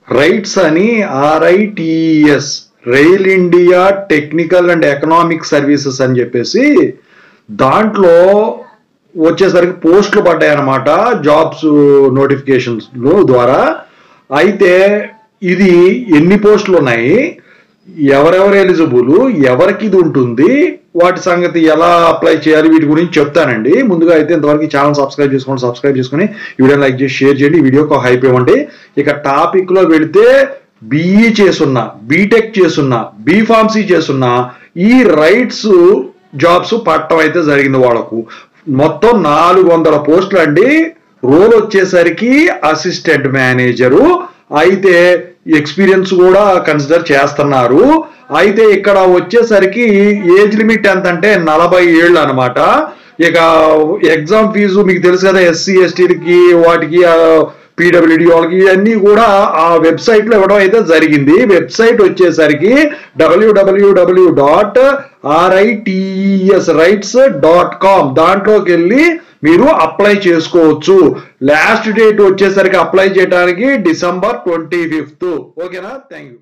Rights అని RITES rail India technical and economic services అని చెప్పేసి దాంట్లో వచ్చేసరికి పోస్టులు పడ్డాయన్నమాట జాబ్స్ నోటిఫికేషన్స్ ద్వారా. అయితే ఇది ఎన్ని పోస్టులు ఉన్నాయి, ఎవరెవరు ఎలిజిబుల్, ఎవరికి ఇది ఉంటుంది, వాటి సంగతి ఎలా అప్లై చేయాలి, వీటి గురించి చెప్తానండి. ముందుగా అయితే ఇంతవరకు ఛానల్ సబ్స్క్రైబ్ చేసుకొని ఈ వీడియో లైక్ చేసి షేర్ చేయండి, ఈ వీడియోకి హైప్ ఇవ్వండి. ఇక టాపిక్ లో వెళితే BE చేసున్నా, బీటెక్ చేసున్నా, B.Pharmacy చేసున్నా ఈ రైట్స్ జాబ్స్ పట్టడం అయితే జరిగింది వాళ్ళకు. మొత్తం 400 పోస్టులు అండి. రోల్ వచ్చేసరికి అసిస్టెంట్ మేనేజరు. అయితే ఎక్స్పీరియన్స్ కూడా కన్సిడర్ చేస్తున్నారు. అయితే ఇక్కడ వచ్చేసరికి ఏజ్ లిమిట్ ఎంత అంటే 40 ఏళ్ళు అనమాట. ఇక ఎగ్జామ్ ఫీజు మీకు తెలుసు కదా, SC STలకి వాటికి PWD వాళ్ళకి ఇవన్నీ కూడా ఆ వెబ్సైట్ లో ఇవ్వడం అయితే జరిగింది. వెబ్సైట్ వచ్చేసరికి www.ritesrights.com. దాంట్లోకి వెళ్ళి మీరు అప్లై చేసుకోవచ్చు. లాస్ట్ డేట్ వచ్చేసరికి అప్లై చేయడానికి December 25. ఓకేనా? Thank you.